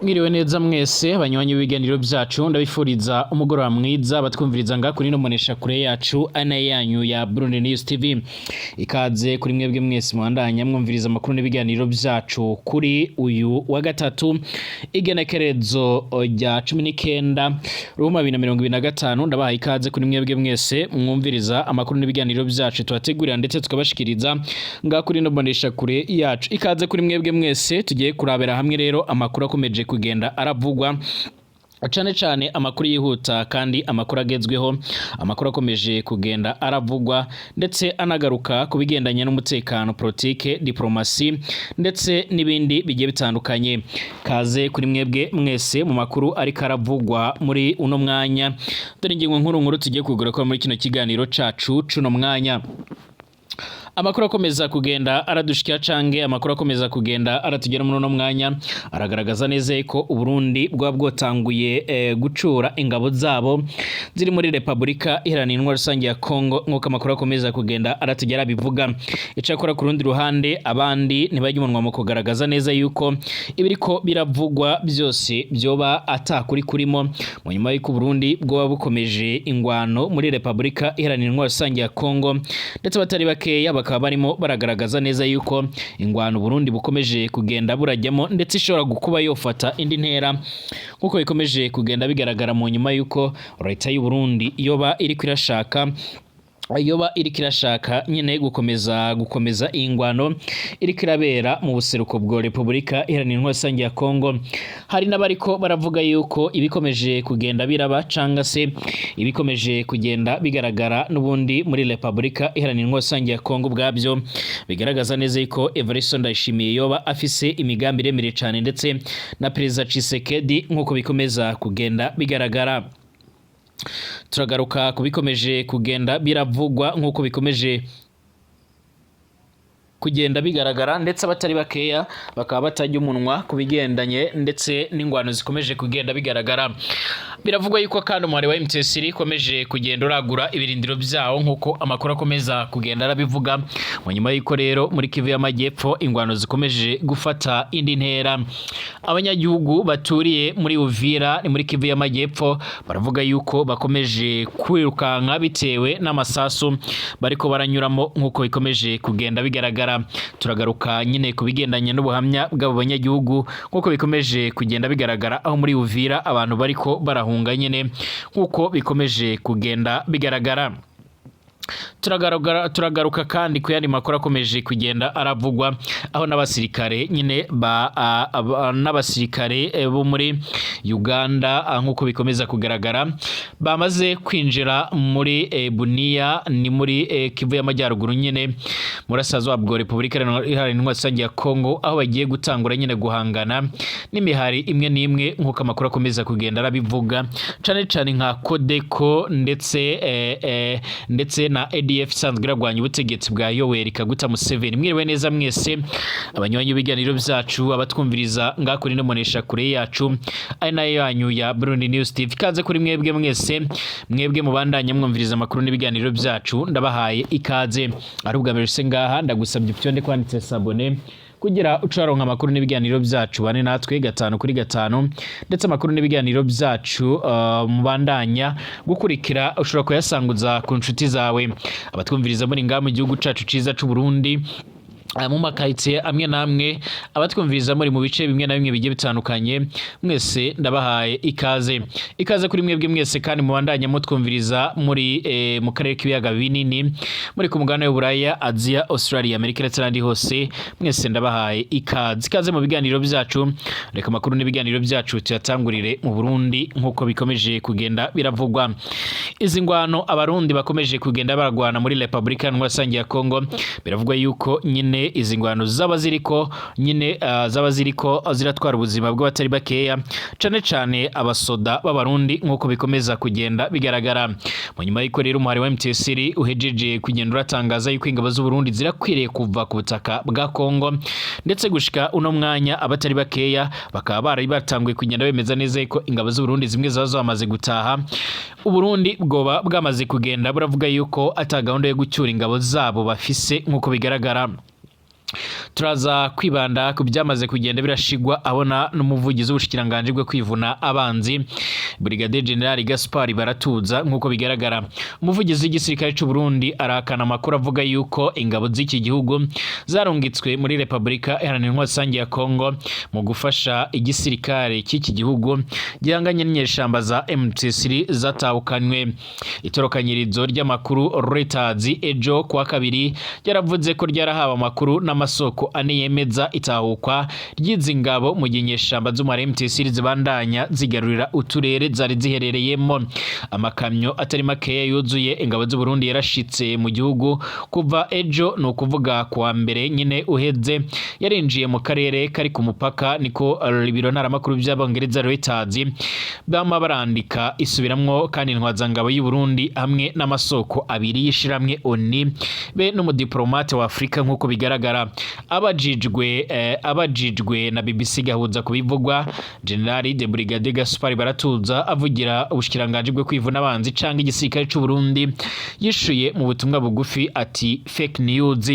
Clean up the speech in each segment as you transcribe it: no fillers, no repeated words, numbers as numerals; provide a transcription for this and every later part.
Mwiriwe neza mwese abanywanyi b'ibiganiro byacu ndabifuriza umugoroba mwiza batwumviriza nga kuri no monesha kure yacu ana yanyu ya Burundi News TV. Ikaze kuri mwebwe mwese mwandanya mwumviriza amakuru n'ibiganiro byacu kuri uyu wa gatatu igenekerezo rya 19 Roma 2025. Ndabaha ikaze kuri mwebwe mwese mwumviriza amakuru n'ibiganiro byacu twategurira ndetse tukabashikiriza nga kuri no monesha kure yacu. Ikaze kuri mwebwe mwese tugiye kurabera hamwe rero amakuru akomeje kugenda aravugwa cyane amakuru yihuta kandi amakuru agezweho, amakuru akomeje kugenda aravugwa ndetse anagaruka kubigendanye n'umutekano, politike, diplomasi ndetse n'ibindi bigiye bitandukanye. Kaze kuri mwebwe mwese mu makuru ari karavugwa muri uno mwanya. Dore ingingo nkuru tugiye kugura ko muri kino kiganiro cacu cuno mwanya. Amakuru akomeza kugenda aradushikira cange amakuru akomeza kugenda aratugera muri no mwanya aragaragaza neza ko Uburundi bwa bwotanguye gucura ingabo zabo ziri muri Republika Iharanira Rusange ya Kongo nkuko amakuru akomeza kugenda aratugera bivuga. Icakora ku rundi ruhande abandi ntibajye umunwa mu kugaragaza neza yuko ibiriko biravugwa byose byoba atakuri kurimo mu nyuma y'iko Burundi bwo bukomeje ingwano muri Republika Iharanira Rusange ya Kongo ndetse batari bakeya bakaba barimo baragaragaza neza yuko ingwano Burundi bukomeje kugenda burajyamo ndetse ishobora gukuba yofata indi ntera nkuko bikomeje kugenda bigaragara mu nyuma yuko leta y'u Burundi yoba iri kirashaka nyine gukomeza ingwano iri kirabera mu buseruko bwa Republika Iharanira Rusange ya Kongo. Hari n'abariko baravuga yuko ibikomeje kugenda biraba canga se ibikomeje kugenda bigaragara n'ubundi muri Republika Iharanira Rusange ya Kongo bwabyo bigaragaza neza yuko Evariste Ndayishimiye yoba afise imigambi remere cyane ndetse na President Tshisekedi nkuko bikomeza kugenda bigaragara. Turagaruka kubikomeje kugenda biravugwa nkuko bikomeje kugenda bigaragara ndetse abatari bakeya bakaba batajya umunwa kubigendanye ndetse n'ingwano zikomeje kugenda bigaragara. Biravugwa yuko kandi umwari wa MTSR komeje kugenda uragura ibirindiro byawo nkuko amakuru akomeza kugenda arabivuga mu nyuma y'iko rero muri Kivu y'Amajyepfo ingwano zikomeje gufata indi ntera. Abanyagihugu baturiye muri Uvira ni muri Kivu y'Amajyepfo baravuga yuko bakomeje kwirukanka bitewe n'amasasu bariko baranyuramo nkuko bikomeje kugenda bigaragara. Turagaruka nyine kubigendanye n'ubuhamya bw'abo banyagihugu nkuko bikomeje kugenda bigaragara aho muri Uvira abantu bariko barahunga nyine nkuko bikomeje kugenda bigaragara. Turagaruka kandi ku yandi makuru akomeje kugenda aravugwa aho n'abasirikare nyine n'abasirikare bo muri Uganda nkuko bikomeza kugaragara bamaze kwinjira muri Bunia ni muri Kivu y'Amajyaruguru nyine murasazo wa Republika Iharanira Rusange ya Kongo aho bagiye gutangura nyine guhangana n'imihari imwe n'imwe nkuko amakuru akomeza kugenda arabivuga cyane nka Kodeko ndetse na ADF sanzwe iragwanya ubutegetsi bwa Yoweri Kaguta Museveni. Mwiriwe neza mwese abanywanyi b'ibiganiro byacu abatwumviriza ngakuri no monesha kure yacu ari nayo yanyu ya Burundi News TV. Kaze kuri mwebwe mwese mwebwe mubandanye mwumviriza amakuru n'ibiganiro byacu ndabahaye ikaze. Ari ubwa mbere se ngaha ndagusabye upyonde kwanditse sabone kugira ucaronka amakuru n'ibiganiro byacu bane natwe 5 ndetse amakuru n'ibiganiro byacu mubandanya gukurikira ushobora kuyasanguza ku nshuti zawe abatwumviriza muri ngamu gihugu cacu ciza c'u Burundi mu makayitse amwe namwe abatwumviriza muri mu bice bimwe na bimwe bigiye bitandukanye mwese ndabahaye ikaze kuri mwebwe mwese kandi mubandanya mutwumviriza muri mu karere k'ibiyaga binini muri ku mugabane w'Uburaya, Asia, Australia, Amerika ndetse n'andi hose mwese ndabahaye ikaze mu biganiro byacu. Reka amakuru n'ibiganiro byacu tuyatangurire mu Burundi nkuko bikomeje kugenda biravugwa. Izi ngwano abarundi bakomeje kugenda baragwana muri Republika Iharanira Rusange ya Kongo biravugwa yuko nyine izi ngwano zaba ziriko ziratwara ubuzima bw'abatari bakeya cyane abasoda b'abarundi nkuko bikomeza kugenda bigaragara. Mu nyuma y'iko rero umwari wa MTSR uhejeje kugenda uratangaza yuko ingabo z'u Burundi zirakwiriye kuva ku butaka bwa Kongo ndetse gushika uno mwanya abatari bakeya bakaba bari batanguye kugenda bemeza neza yuko ingabo z'u Burundi zimwe zamaze gutaha. U Burundi bwoba bwamaze kugenda buravuga yuko atagahunda yo gucyura ingabo zabo bafise nkuko bigaragara. turaza kwibanda ku byamaze kugenda birashigwa abona n'umuvugizi w'ubushikiranganje bwo kwivuna abanzi Brigadier General Gaspard Baratuza nk'uko bigaragara. Umuvugizi w'igisirikare cy'u Burundi arakana amakuru avuga yuko ingabo z'iki gihugu zarungitswe muri Republika Iharanira Intwaro ya Kongo mu gufasha igisirikare cy'iki gihugu gihanganye n'inyeshamba za M23 zatahukanywe. Itorokanyirizo ry'amakuru Reuters ejo kwa kabiri yaravuze ko ryarahawe amakuru n'amasoko ane yemeza itahukwa ry'izi ngabo mu ginyeshamba z'umare M23 zibandanya zigarurira uturere zari ziherereyemo. Amakamyo atari makeya yuzuye ingabo z'u Burundi yarashitse mu gihugu kuva ejo, no kuvuga kwa mbere nyine uheze, yarinjiye mu karere kari ku mupaka, niko ibiro ntaramakuru by'Abongereza Reuters bama barandika isubiramwo. Kandi intwazangabo y'u Burundi hamwe n'amasoko abiri yishiramwe ONU be n'umudiplomate wa Afrika nk'uko bigaragara. Abajijwe na BBC gahuza kubivugwa, General de Brigade Gaspard Baratuza avugira ubushikiranganje bwo kwivuna abanzi canga igisirikare cy'u Burundi yishuye mu butumwa bugufi ati fake news.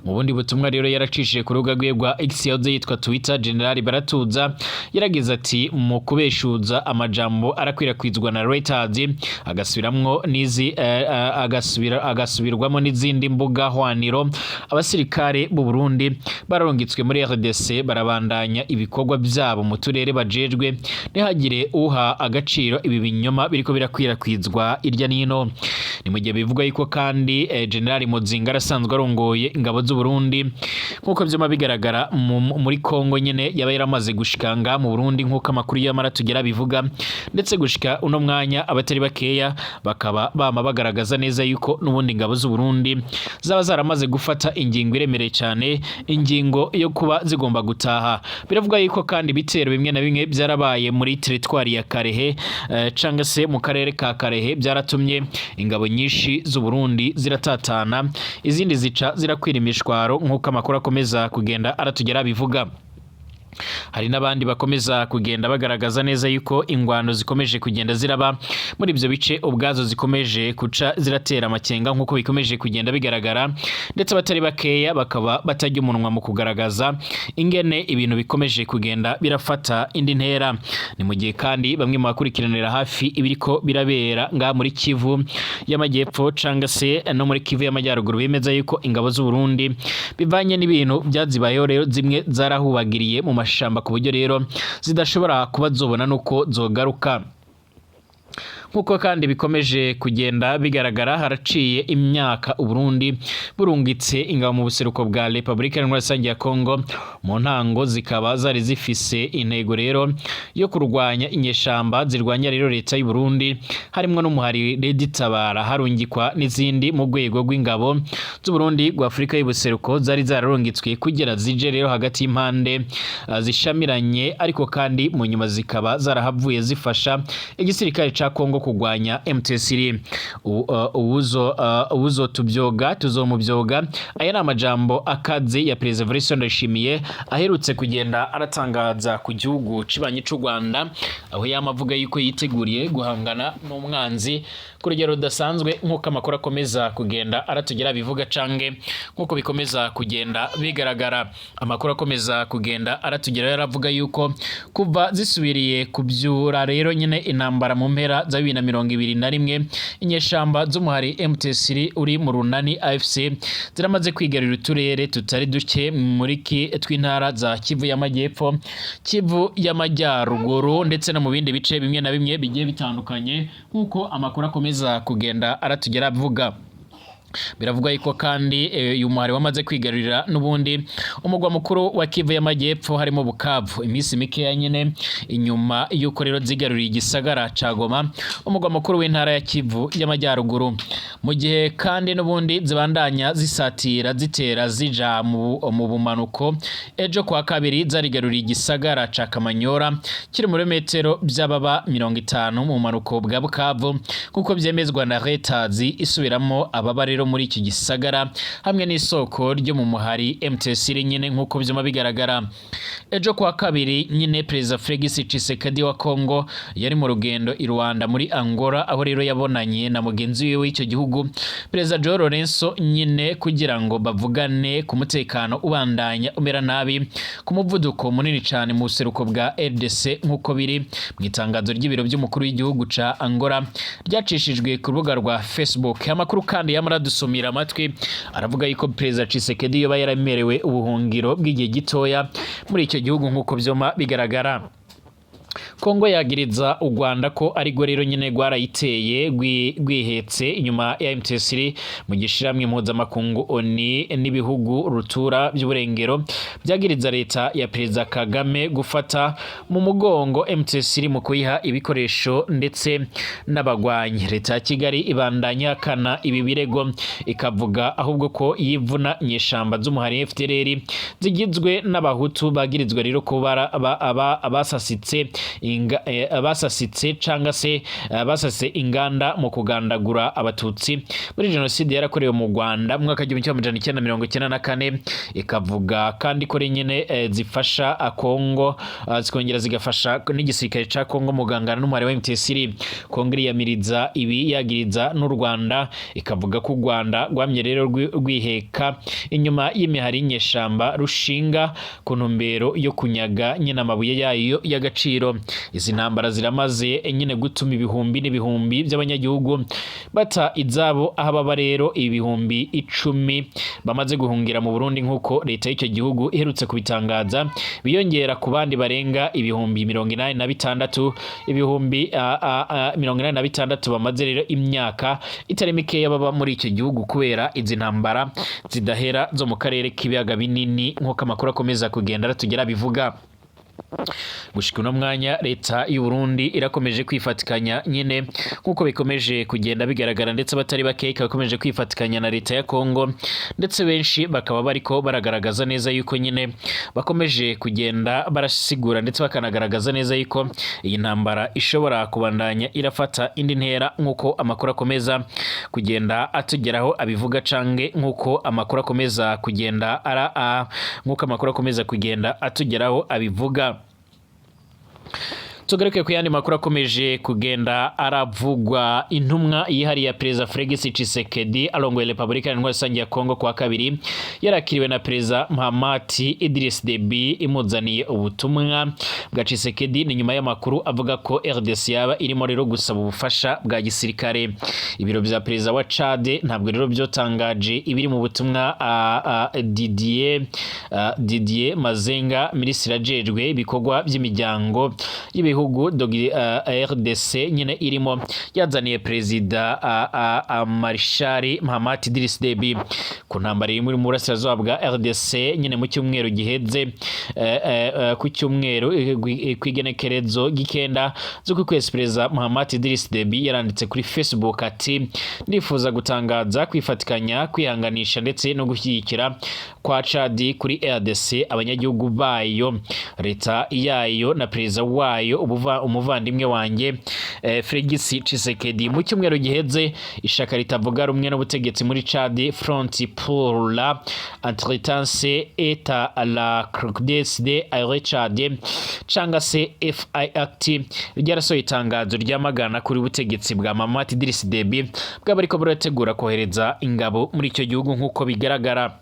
Mu bundi butumwa rero yaracishije ku rubuga rwe rwa X yahoze yitwa Twitter, General Baratuza yaragize ati mu kubeshuza amajambo arakwirakwizwa na Reuters agasubiramwo nizi agasubirwamo n'izindi mbuga hwaniro, abasirikare b'u Burundi bararongitswe muri RDC barabandanya ibikorwa byabo mu turere bajejwe, ntihagire uha agaciro ibi binyoma biriko birakwirakwizwa irya nino. Ni mu gihe bivuga yuko kandi General Muzinga arasanzwe arongoye ingabo z'u Burundi nkuko byoma bigaragara muri Kongo nyene yaba yaramaze gushikanga mu Burundi nkuko amakuru y'amara tugera bivuga, ndetse gushika uno mwanya abatari bakeya bakaba bama bagaragaza neza yuko n'ubundi ingabo z'u Burundi zaba zaramaze gufata ingingo iremereye cyane, ingingo yo kuba zigomba gutaha. Biravuga yuko kandi bitero bimwe na bimwe byarabaye muri territoire ya Karehe canga se mu karere ka Karehe byaratumye ingabo nyinshi z'u Burundi ziratatana, izindi zica zirakwira imishwaro nk'uko amakuru akomeza kugenda aratugera bivuga. Hari n'abandi bakomeza kugenda bagaragaza neza yuko ingwano zikomeje kugenda ziraba muri ibyo bice ubwazo zikomeje kuca ziratera amakenga nk'uko bikomeje kugenda bigaragara, ndetse abatari bakeya bakaba batajya umunwa mu kugaragaza ingene ibintu bikomeje kugenda birafata indi ntera. Ni mu gihe kandi bamwe mu bakurikiranira hafi ibiriko birabera nga muri Kivu y'Amajyepfo canga se no muri Kivu y'Amajyaruguru bemeza yuko ingabo z'u Burundi bivanye n'ibintu byazibayeho rero zimwe zarahubagiriye mu mashamba ku buryo rero zidashobora kuba zobona nuko zogaruka. Nkuko kandi bikomeje kugenda bigaragara, haraciye imyaka u Burundi burungitse ingabo mu buseruko bwa Republika Iharanira Intwaro ya Kongo, mu ntango zikaba zari zifise intego rero yo kurwanya inyeshamba zirwanya rero leta y'u Burundi, harimo n'umuhari Reditabara, harungikwa n'izindi mu rwego rw'ingabo z'u Burundi rwa Afrika y'ubuseruko zari zararungitswe kugira zije rero hagati y'impande zishamiranye, ariko kandi mu nyuma zikaba zarahavuye zifasha igisirikare ca Kongo kugwanya M23. Ubuzo tubyoga tuzomubyoga. Aya ni amajambo akaze ya Perezida Evariste Ndayishimiye aherutse kugenda aratangaza ku gihugu cibanyi c'u Rwanda, aho yamavuga yuko yiteguriye guhangana n'umwanzi ku rugero rudasanzwe nk'uko amakuru akomeza kugenda aratugera bivuga cange nk'uko bikomeza kugenda bigaragara. Amakuru akomeza kugenda aratugera yaravuga yuko kuva zisubiriye kubyura rero nyine intambara mu mpera za 2021 inyeshamba z'umuhari M23 uri mu runani AFC ziramaze kwigarurira uturere tutari duke muri tw'intara za Kivu y'Amajyepfo, Kivu y'Amajyaruguru ndetse no mu bindi bice bimwe na bimwe bigiye bitandukanye nk'uko amakuru akomeza kugenda aratugera avuga. Biravuga yuko kandi uyu muhari wamaze kwigarurira n'ubundi umugwa mukuru wa Kivu y'Amajyepfo harimo Bukavu iminsi mikeya nyine inyuma yuko rero zigaruriye igisagara ca Goma, umugwa mukuru w'intara ya Kivu y'Amajyaruguru. Mu gihe kandi n'ubundi zibandanya zisatira zitera zija mu bumanuko, ejo kwa kabiri zarigaruriye igisagara ca Kamanyora kiri muri metero by'ababa 50 mu bumanuko bwa Bukavu, kuko byemezwa na Reuters isubiramo ababa rero rero muri iki gisagara hamwe n'isoko ryo mu muhari MTSR nyene nkuko vyuma bigaragara. Ejo kwa kabiri nyine Perezida Felix Tshisekedi wa Kongo yari mu rugendo i Rwanda muri Angola, aho rero yabonanye na mugenzi wiwe w'icyo gihugu Perezida Joao Lourenço nyine kugira ngo bavugane ku mutekano ubandanya umera nabi ku muvuduko munini cyane mu buseruko bwa RDC nkuko biri mu itangazo ry'ibiro by'umukuru w'igihugu ca Angola ryacishijwe ku rubuga rwa Facebook. Amakuru kandi yamara dusumira amatwi aravuga yuko Perezida Tshisekedi yoba yaramerewe ubuhungiro bw'igihe gitoya muri icyo gihugu nkuko vyoma bigaragara. Kongo yagiriza u Rwanda ko ari go rero nyine rwarayiteye gwihetse inyuma ya MTSR mu gishiramwe mpuzamakungu ONU n'ibihugu rutura by'uburengero byagiriza leta ya Perezida Kagame gufata mu mugongo MTSR mu kuyiha ibikoresho ndetse n'abagwanyi. Leta ya Kigali ibandanya kana ibi birego ikavuga ahubwo ko yivuna nyeshamba z'umuhari FDLR zigizwe n'abahutu bagirizwa rero ko abasasitse canga se basase inganda mu kugandagura abatutsi muri jenoside yarakorewe mu Rwanda mu mwaka 1994. Ikavuga kandi ko nyene zifasha Kongo zikongera zigafasha n'igisirikare ca Kongo mugangana n'umwari wa MTSR. Kongo yamiriza ibi yagiriza n'u Rwanda, ikavuga ko u Rwanda rwamye rero rwiheka inyuma y'imihari nyeshamba rushinga ku ntumbero yo kunyaga nyine amabuye yayo y'agaciro. Izi ntambara ziramaze nyine gutuma ibihumbi n'ibihumbi by'abanyagihugu bata izabo, aho baba rero ibihumbi 10 bamaze guhungira mu Burundi nkuko leta y'icyo gihugu iherutse kubitangaza, biyongera ku bandi barenga ibihumbi 86, ibihumbi 86 bamaze rero imyaka itari mikeya baba muri icyo gihugu kubera izi ntambara zidahera zo mu karere k'ibiyaga binini nkuko amakuru akomeza kugenda tugera bivuga. Gushika uno mwanya leta y'u Burundi irakomeje kwifatikanya nyine nkuko bikomeje kugenda bigaragara, ndetse batari bakeka bakomeje kwifatikanya na leta ya Kongo, ndetse benshi bakaba bariko baragaragaza neza yuko nyine bakomeje kugenda barasigura ndetse bakanagaragaza neza yuko iyi ntambara ishobora kubandanya irafata indi ntera nkuko amakuru akomeza kugenda atugeraho abivuga, cange nkuko amakuru akomeza kugenda atugeraho abivuga. Tugaruke ku yandi makuru akomeje kugenda aravugwa. Intumwa yihariye ya Perezida Felix Tshisekedi arongoye Republika Iharanira ya Kongo kwa kabiri yarakiriwe na Perezida Mahamat Idriss Deby imuzaniye ubutumwa bwa Tshisekedi. Ni nyuma y'amakuru avuga ko RDC yaba irimo rero gusaba ubufasha bwa gisirikare. Ibiro bya Perezida wa Chad ntabwo rero byotangaje ibiri mu butumwa. Didier Mazenga, minisitiri ajejwe ibikorwa by'imiryango y'ibihugu RDC nyine irimo yazaniye Perezida Marshal Mahamat Idriss Deby ku ntambara iri muri burasirazuba bwa RDC nyine mu cyumweru giheze, ku cyumweru kwigenekerezo gikenda zo kwezi. Perezida Mahamat Idriss Deby yaranditse kuri Facebook ati ndifuza gutangaza kwifatikanya, kwihanganisha ndetse no gushyigikira kwa Chad kuri RDC, abanyagihugu bayo, leta yayo na perezida wayo umuvandimwe wanjye Felix Tshisekedi. Mu cyumweru giheze ishaka ritavuga rumwe n'ubutegetsi muri Chad, Front pour la Entretien et la Croix de Chad canga se FIACT ryarasohoye itangazo ryamagana kuri ubutegetsi bwa Mahamat Idriss Deby bw'abariko barategura kohereza ingabo muri icyo gihugu nkuko bigaragara.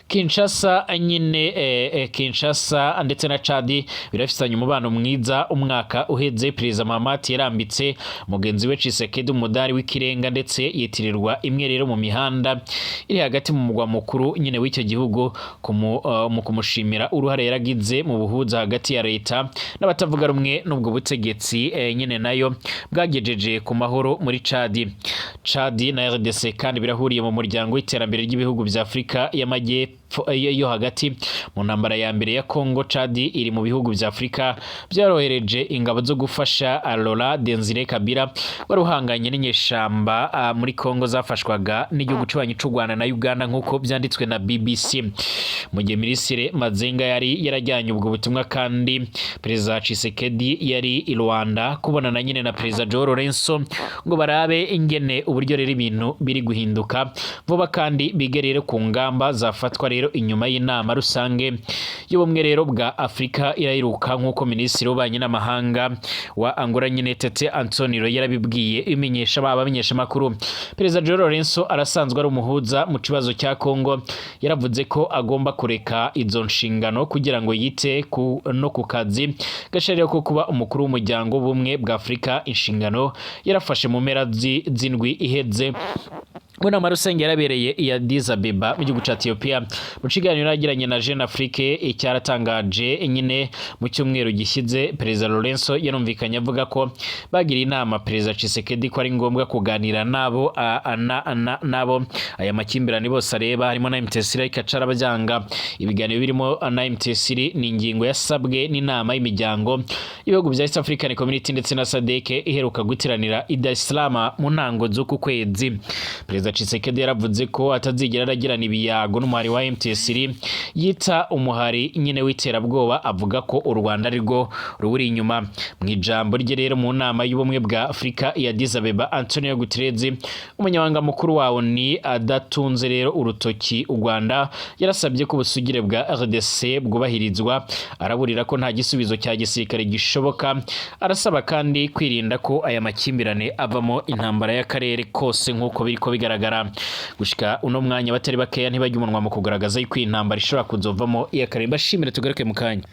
Kinshasa nyine Kinshasa ndetse na Chad birafitanye umubano mwiza. Umwaka uheze Perezida Mahamat yarambitse mugenzi we Tshisekedi umudari w'ikirenga, ndetse yitirirwa imwe rero mu mihanda iri hagati mu mugwa mukuru nyine w'icyo gihugu mu kumushimira uruhare yaragize mu buhuza hagati ya leta n'abatavuga rumwe n'ubwo butegetsi nyine nayo bwagejeje ku mahoro muri Chad na RDC kandi birahuriye mu muryango w'iterambere ry'ibihugu bya Afrika y'amajyepfo yo hagati mu ntambara ya mbere ya Congo. Chad iri mu bihugu vya Afrika byarohereje ingabo zo gufasha Laurent Desire Kabila waruhanganye n'inyeshamba muri Congo zafashwaga n'igihugu cy'ubanyi cy'u Rwanda na Uganda nk'uko byanditswe na BBC. Mu gihe Minisitiri Mazenga yari yarajyanye ubwo butumwa, kandi Perezida Tshisekedi yari i Rwanda kubonana nyine na Perezida Joao Lourenço ngo barabe ingene uburyo rero ibintu biri guhinduka vuba kandi bige rero ku ngamba zafatwa rero inyuma y'inama rusange y'ubumwe rero bwa Afrika irayiruka nk'uko Minisitiri w'ububanyi n'amahanga wa Angola nyine Tete Antonio yarabibwiye imenyesha abamenyesha makuru. Perezida Joao Lourenço arasanzwe ari umuhuza mu kibazo cya Congo, yaravuze ko agomba kureka izo nshingano kugira ngo yite no ku kazi gasharira ko kuba umukuru w'umuryango w'ubumwe bwa Afrika, inshingano yarafashe mu mpera z'indwi iheze. Nama rusange yarabereye i Addis Abeba mu gihugu cya Ethiopia. Mu kiganiro yagiranye na Jeune Afrique icyaratangaje nyine mu cyumweru gishize, Perezida Lourenço yarumvikanye avuga ko bagira inama Perezida Tshisekedi ko ari ngombwa kuganira nabo aya makimbirane bose areba, harimo na M23 ikacara bajyanga. Ibiganiro birimo na M23 ni ingingo yasabwe n'inama y'imiryango y'ibihugu bya East African Community ndetse na SADC iheruka gutiranira i Dar es Salaam mu ntango z'uku kwezi. Perezida Tshisekedi yaravuze ko atazigera aragirana ibiyago n'umuhari wa M23 yita umuhari nyine w'iterabwoba, avuga ko u Rwanda arirwo ruburi inyuma. Mu ijambo rye rero mu nama y'ubumwe bwa Afrika ya Addis Abeba, Antonio Guterres umunyamabanga mukuru wawo ni adatunze rero urutoki u Rwanda, yarasabye ko ubusugire bwa RDC bwubahirizwa, araburira ko nta gisubizo cya gisirikare gishoboka. Arasaba kandi kwirinda ko aya makimbirane avamo intambara y'akarere kose nk'uko biriko bigaragara. Gushika uno mwanya batari bakeya ntibajya umunwa mu kugaragaza yuko intambara ishobora kuzovamo iya karemba. Shimire tugaruke mu kanya.